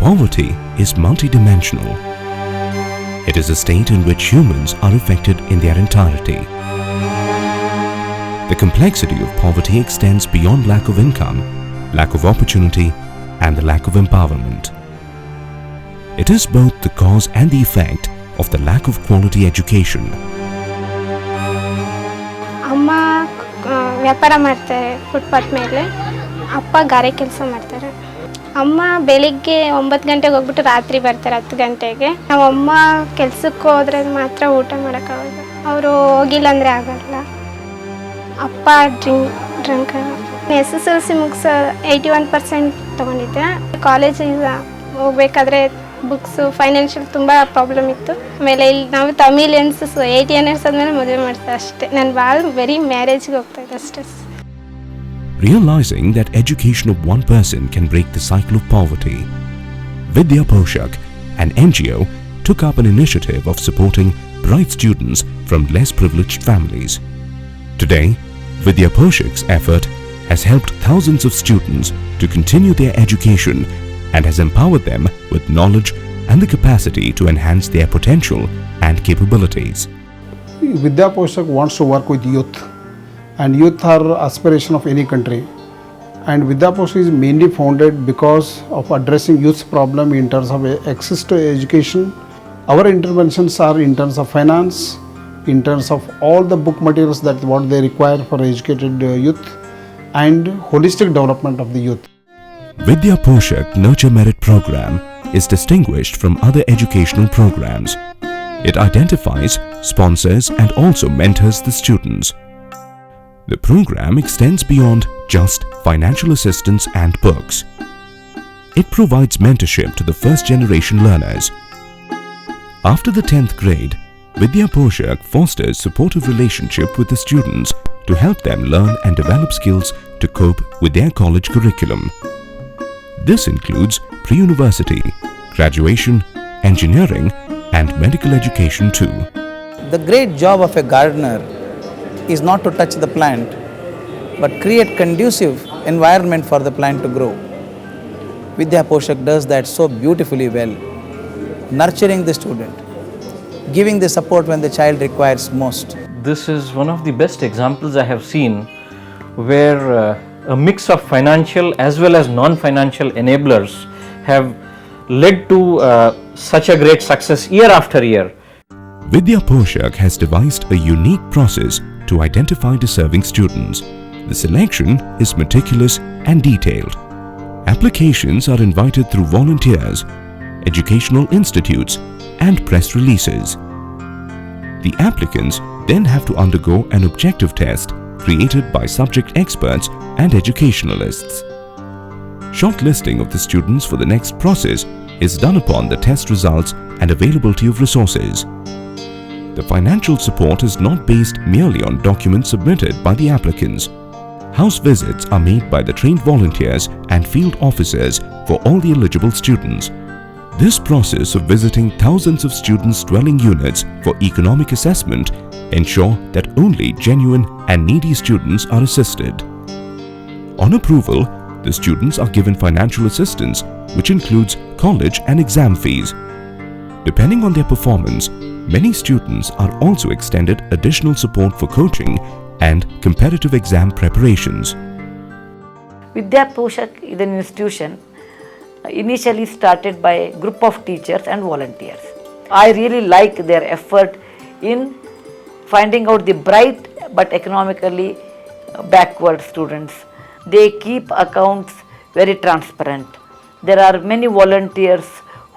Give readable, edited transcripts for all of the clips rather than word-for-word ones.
Poverty is multidimensional. It is a state in which humans are affected in their entirety. The complexity of poverty extends beyond lack of income, lack of opportunity, and the lack of empowerment. It is both the cause and the effect of the lack of quality education. ಅಮ್ಮ ವ್ಯಾಪಾರ ಮಾಡ್ತಾರೆ footpath ಮೇಲೆ, ಅಪ್ಪ ಗಾರೆ ಕೆಲಸ ಮಾಡ್ತಾರೆ. ಅಮ್ಮ ಬೆಳಿಗ್ಗೆ 9 ಗಂಟೆಗೆ ಹೋಗ್ಬಿಟ್ಟು ರಾತ್ರಿ ಬರ್ತಾರೆ 10 ಗಂಟೆಗೆ. ನಾವು ಅಮ್ಮ ಕೆಲಸಕ್ಕೆ ಹೋದ್ರೆ ಮಾತ್ರ ಊಟ ಮಾಡೋಕ್ಕಾಗಲ್ಲ, ಅವರು ಹೋಗಿಲ್ಲ ಅಂದರೆ ಆಗಲ್ಲ. ಅಪ್ಪ ಡ್ರಂಕ್. SSLC ಮುಗಿಸೋ 81% ತೊಗೊಂಡಿದ್ದೆ. ಕಾಲೇಜಿಗೆ ಹೋಗ್ಬೇಕಾದ್ರೆ ಬುಕ್ಸು ಫೈನಾನ್ಷಿಯಲ್ ತುಂಬ ಪ್ರಾಬ್ಲಮ್ ಇತ್ತು. ಆಮೇಲೆ ಇಲ್ಲಿ ನಾವು ತಮಿಳಿಯನ್ಸ್ 18 ಇಯರ್ಸ್ ಆದಮೇಲೆ ಮದುವೆ ಮಾಡ್ತಾರೆ ಅಷ್ಟೇ. ನಾನು ಭಾಳ ಬರೀ ಮ್ಯಾರೇಜ್ಗೆ ಹೋಗ್ತಾಯಿದ್ದೆ ಅಷ್ಟೇ. Realizing that education of one person can break the cycle of poverty, Vidhya Poshak, an NGO, took up an initiative of supporting bright students from less privileged families. Today, Vidhya Poshak's effort has helped thousands of students to continue their education and has empowered them with knowledge and the capacity to enhance their potential and capabilities. Vidhya Poshak wants to work with youth, and youth are aspiration of any country. And Vidhya Poshak is mainly founded because of addressing youth's problem in terms of access to education. Our interventions are in terms of finance, in terms of all the book materials that what they require for educated youth, and holistic development of the youth. Vidhya Poshak Nurture Merit Program is distinguished from other educational programs. It identifies, sponsors and also mentors the students. The program extends beyond just financial assistance and books. It provides mentorship to the first generation learners. After the 10th grade, Vidhya Poshak fosters supportive relationship with the students to help them learn and develop skills to cope with their college curriculum. This includes pre-university, graduation, engineering and medical education too. The great job of a gardener is not to touch the plant, but create conducive environment for the plant to grow. Vidhya Poshak does that so beautifully well, nurturing the student, giving the support when the child requires most. This is one of the best examples I have seen where a mix of financial as well as non-financial enablers have led to such a great success year after year. Vidhya Poshak has devised a unique process to identify deserving students. The selection is meticulous and detailed. Applications are invited through volunteers, educational institutes, and press releases. The applicants then have to undergo an objective test created by subject experts and educationalists. Shortlisting of the students for the next process is done upon the test results and availability of resources. The financial support is not based merely on documents submitted by the applicants. House visits are made by the trained volunteers and field officers for all the eligible students. This process of visiting thousands of students' dwelling units for economic assessment ensure that only genuine and needy students are assisted. On approval, the students are given financial assistance which includes college and exam fees. Depending on their performance, many students are also extended additional support for coaching and competitive exam preparations. Vidhya Poshak is an institution initially started by a group of teachers and volunteers. I really like their effort in finding out the bright but economically backward students. They keep accounts very transparent. There are many volunteers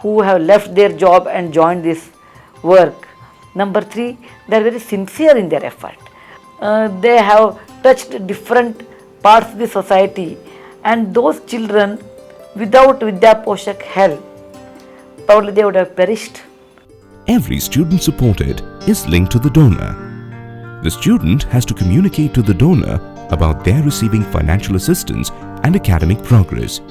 who have left their job and joined this work. Number 3, they are very sincere in their effort. They have touched different parts of the society, and those children without Vidhya Poshak help, probably they would have perished. Every student supported is linked to the donor. The student has to communicate to the donor about their receiving financial assistance and academic progress.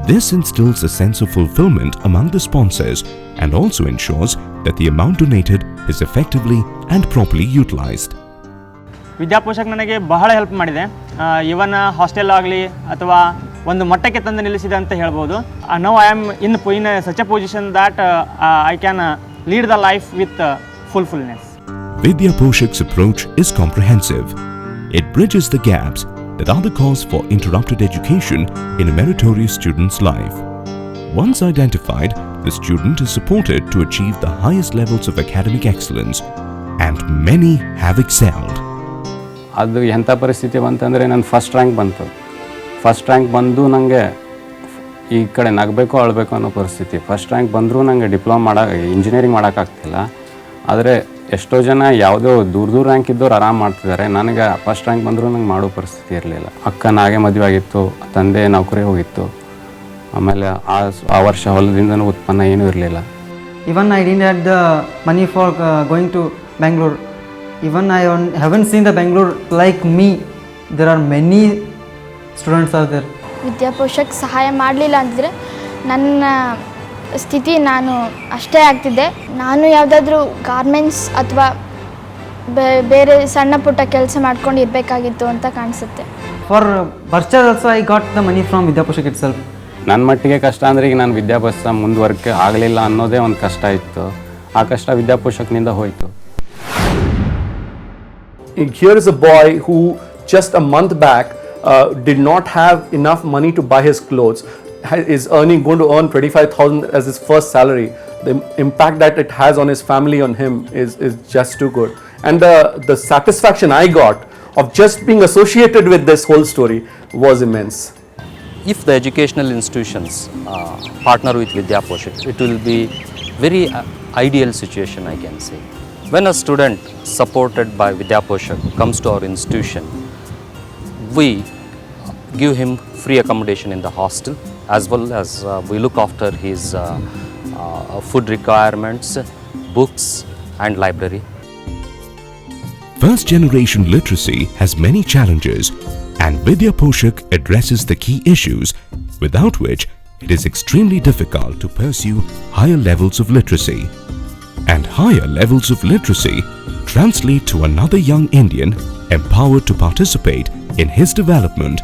This instills a sense of fulfillment among the sponsors and also ensures that the amount donated is effectively and properly utilized. Vidyaposhak ನನಗೆ ಬಹಳ help ಮಾಡಿದೆ. ಇವನ್ hostel ಆಗಲಿ ಅಥವಾ ಒಂದು ಮಟ್ಟಕ್ಕೆ ತಂದು ನಿಲ್ಲಿಸಿದೆ ಅಂತ ಹೇಳ್ಬೋದು. Now I am in such a position that I can lead the life with fulfulness. Vidhya Poshak's approach is comprehensive. It bridges the gaps that are the cause for interrupted education in a meritorious student's life. Once identified, the student is supported to achieve the highest levels of academic excellence, and many have excelled. ಅದು ಎಂಥ ಪರಿಸ್ಥಿತಿ ಬಂತಂದರೆ ನನ್ನ first rank ಬಂತು. First rank ಬಂದು ನನಗೆ ಈ ಕಡೆ ನಗಬೇಕು ಅಳಬೇಕು ಅನ್ನೋ ಪರಿಸ್ಥಿತಿ. ಫಸ್ಟ್ ರ್ಯಾಂಕ್ ಬಂದರೂ ನನಗೆ ಇಂಜಿನಿಯರಿಂಗ್ ಮಾಡೋಕ್ಕಾಗ್ತಿಲ್ಲ. ಆದರೆ ಎಷ್ಟೋ ಜನ ಯಾವುದೋ ದೂರ ರ್ಯಾಂಕ್ ಇದ್ದವ್ರು ಆರಾಮ್ ಮಾಡ್ತಿದ್ದಾರೆ. ನನಗೆ ಫಸ್ಟ್ ರ್ಯಾಂಕ್ ಬಂದರೂ ನಂಗೆ ಮಾಡೋ ಪರಿಸ್ಥಿತಿ ಇರಲಿಲ್ಲ. ಅಕ್ಕನಾಗೆ ಮದುವೆ ಆಗಿತ್ತು, ತಂದೆ ನೌಕರಿ ಹೋಗಿತ್ತು, ಆಮೇಲೆ ಆ ವರ್ಷ ಹೊಲದಿಂದನೂ ಉತ್ಪನ್ನ ಏನೂ ಇರಲಿಲ್ಲ. Even I didn't have the money for going to Bengaluru. Even I haven't seen the Bengaluru like me. There are many students out there. Vidyaposhak ಸಹಾಯ ಮಾಡಲಿಲ್ಲ ಅಂದರೆ ನನ್ನ ಸ್ಥಿತಿ ನಾನು ಅಷ್ಟೇ ಆಗ್ತಿದ್ದೆ. ನಾನು ಯಾವುದಾದ್ರೂ ಗಾರ್ಮೆಂಟ್ಸ್ ಅಥವಾ ಬೇರೆ ಸಣ್ಣ ಪುಟ್ಟ ಕೆಲಸ ಮಾಡ್ಕೊಂಡು ಇರಬೇಕಾಗಿತ್ತು ಅಂತ ಕಾಣಿಸುತ್ತೆ. For purchase also I got the money from Vidyaposhak itself. ನನ್ನ ಮಟ್ಟಿಗೆ ಕಷ್ಟ ಅಂದರೆ ಈಗ ನಾನು ವಿದ್ಯಾಭ್ಯಾಸ ಮುಂದುವರಕ್ಕೆ ಆಗಲಿಲ್ಲ ಅನ್ನೋದೇ ಒಂದು ಕಷ್ಟ ಇತ್ತು. ಆ ಕಷ್ಟ ವಿದ್ಯಾಪೋಷಕ್ನಿಂದ ಹೋಯಿತು. Here is a boy who just a month back did not have enough money to buy his clothes, is going to earn 25,000 as his first salary. The impact that it has on his family, on him is just too good. And the satisfaction I got of just being associated with this whole story was immense. If the educational institutions partner with Vidyaposhak, it will be very ideal situation, I can say. When a student supported by Vidyaposhak comes to our institution, we give him free accommodation in the hostel, as well as we look after his food requirements, books and library. First generation literacy has many challenges, and Vidyaposhak addresses the key issues without which it is extremely difficult to pursue higher levels of literacy. And higher levels of literacy translate to another young Indian empowered to participate in his development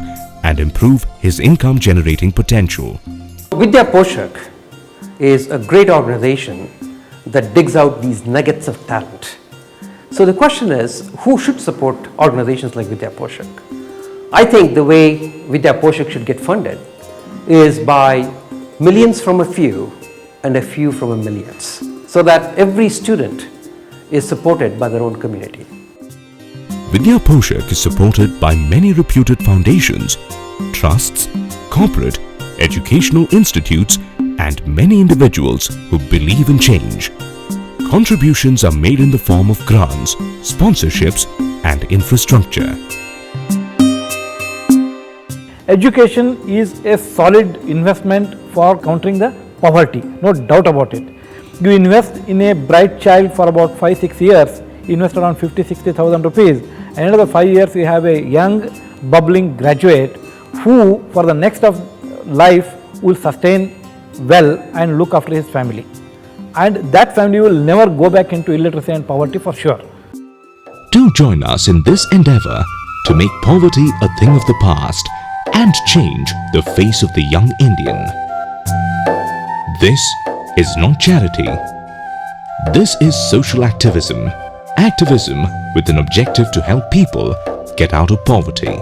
and improve his income generating potential. Vidyaposhak is a great organization that digs out these nuggets of talent. So the question is, who should support organizations like Vidyaposhak? I think the way Vidyaposhak should get funded is by millions from a few and a few from a millions, so that every student is supported by their own community. Vidyaposhak is supported by many reputed foundations, trusts, corporate, educational institutes, and many individuals who believe in change. Contributions are made in the form of grants, sponsorships, and infrastructure. Education is a solid investment for countering the poverty, no doubt about it. You invest in a bright child for about 5-6 years, invest around 50,000-60,000 rupees, and in another 5 years you have a young bubbling graduate who for the next of life will sustain well and look after his family, and that family will never go back into illiteracy and poverty for sure. Do join us in this endeavor to make poverty a thing of the past and change the face of the young Indian. This is not charity. This is social activism. Activism with an objective to help people get out of poverty.